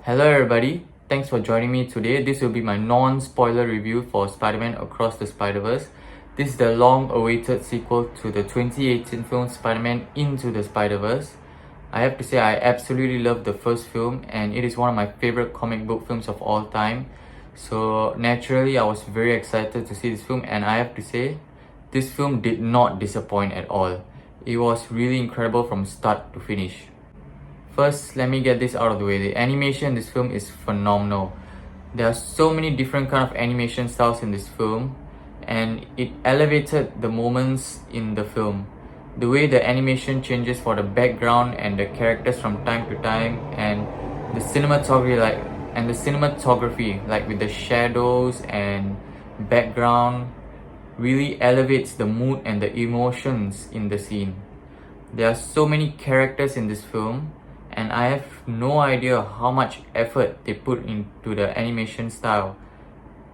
Hello everybody, thanks for joining me today. This will be my non-spoiler review for Spider-Man Across the Spider-Verse. This is the long-awaited sequel to the 2018 film Spider-Man Into the Spider-Verse. I have to say I absolutely love the first film and it is one of my favorite comic book films of all time. So naturally I was very excited to see this film, and I have to say this film did not disappoint at all. It was really incredible from start to finish. First, let me get this out of the way. The animation in this film is phenomenal. There are so many different kind of animation styles in this film, and it elevated the moments in the film. The way the animation changes for the background and the characters from time to time, and the cinematography like with the shadows and background really elevates the mood and the emotions in the scene. There are so many characters in this film, and I have no idea how much effort they put into the animation style.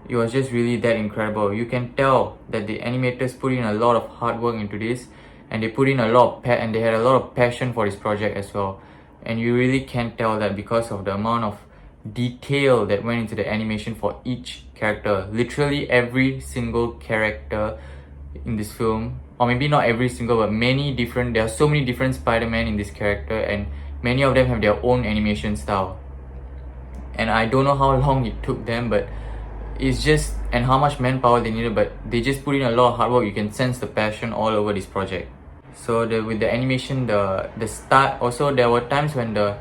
It was just really that incredible. You can tell that the animators put in a lot of hard work into this, and they put in a lot of and they had a lot of passion for this project as well. And you really can tell that because of the amount of detail that went into the animation for each character. Literally every single character in this film, or maybe not every single, but there are so many different Spider-Man in this character, and many of them have their own animation style. And I don't know how long it took them, but and how much manpower they needed, but they just put in a lot of hard work. You can sense the passion all over this project. So with the animation, the start, also there were times when the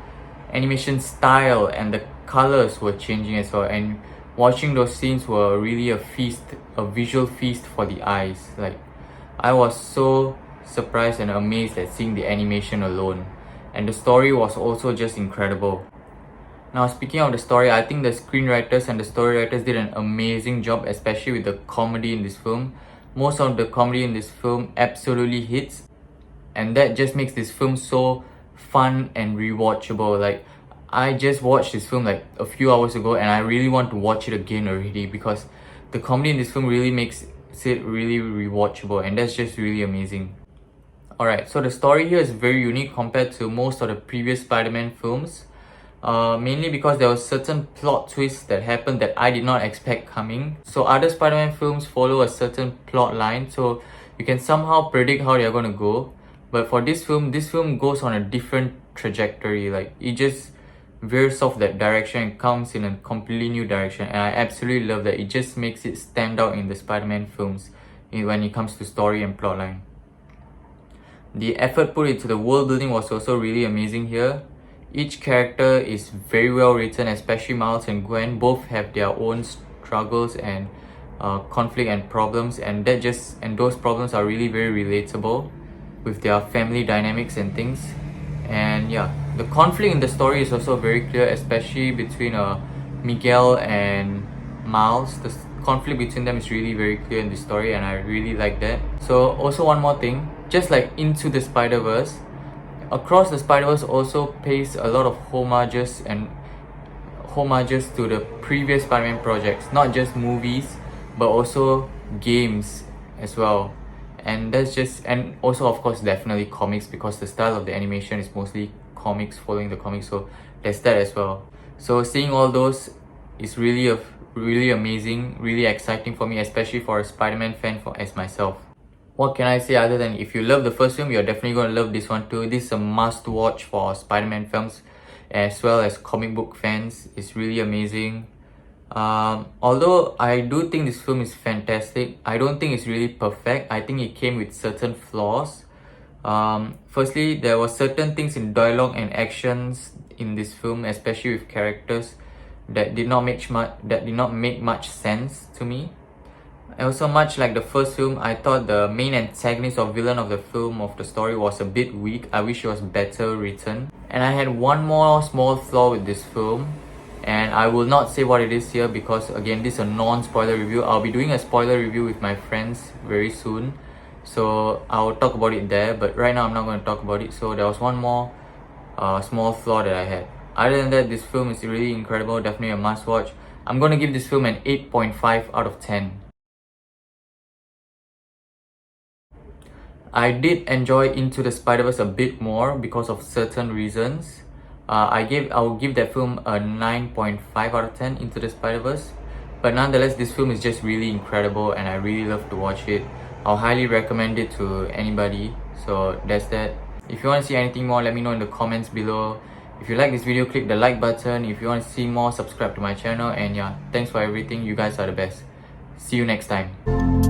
animation style and the colors were changing as well, and watching those scenes were really a visual feast for the eyes. Like, I was so surprised and amazed at seeing the animation alone, and the story was also just incredible. Now, speaking of the story, I think the screenwriters and the story writers did an amazing job, especially with the comedy in this film. Most of the comedy in this film absolutely hits, and that just makes this film so fun and rewatchable. Like, I just watched this film like a few hours ago, and I really want to watch it again already, because the comedy in this film really makes it really rewatchable, and that's just really amazing. Alright, so the story here is very unique compared to most of the previous Spider-Man films, mainly because there was certain plot twists that happened that I did not expect coming. So other Spider-Man films follow a certain plot line, so you can somehow predict how they're gonna go. But for this film goes on a different trajectory. Like, it just veers off that direction and comes in a completely new direction, and I absolutely love that. It just makes it stand out in the Spider-Man films when it comes to story and plotline. The effort put into the world building was also really amazing here. Each character is very well written, especially Miles and Gwen. Both have their own struggles and conflict and problems, and those problems are really very relatable with their family dynamics and things. And yeah, the conflict in the story is also very clear, especially between Miguel and Miles. The conflict between them is really very clear in the story, and I really like that. So also one more thing, just like Into the Spider-Verse, Across the Spider-Verse also pays a lot of homages to the previous Spider-Man projects, not just movies but also games as well. And also of course definitely comics, because the style of the animation is mostly comics, following the comics, so there's that as well. So seeing all those is really amazing, really exciting for me, especially for a Spider-Man fan as myself. What can I say other than, if you love the first film, you're definitely going to love this one too. This is a must watch for Spider-Man films as well as comic book fans. It's really amazing. Although I do think this film is fantastic, I don't think it's really perfect. I think it came with certain flaws. Firstly, there were certain things in dialogue and actions in this film, especially with characters, that did not make much sense to me. Also, much like the first film, I thought the main antagonist or villain of the story was a bit weak. I wish it was better written. And I had one more small flaw with this film, and I will not say what it is here, because again, this is a non-spoiler review. I'll be doing a spoiler review with my friends very soon, so I'll talk about it there, but right now I'm not going to talk about it. So there was one more small flaw that I had. Other than that, this film is really incredible, definitely a must watch. I'm going to give this film an 8.5 out of 10. I did enjoy Into the Spider-Verse a bit more because of certain reasons. I'll give that film a 9.5 out of 10, Into the Spider-Verse. But nonetheless, this film is just really incredible and I really love to watch it. I'll highly recommend it to anybody. So that's that. If you want to see anything more, let me know in the comments below. If you like this video, click the like button. If you want to see more, subscribe to my channel. And yeah, thanks for everything. You guys are the best. See you next time.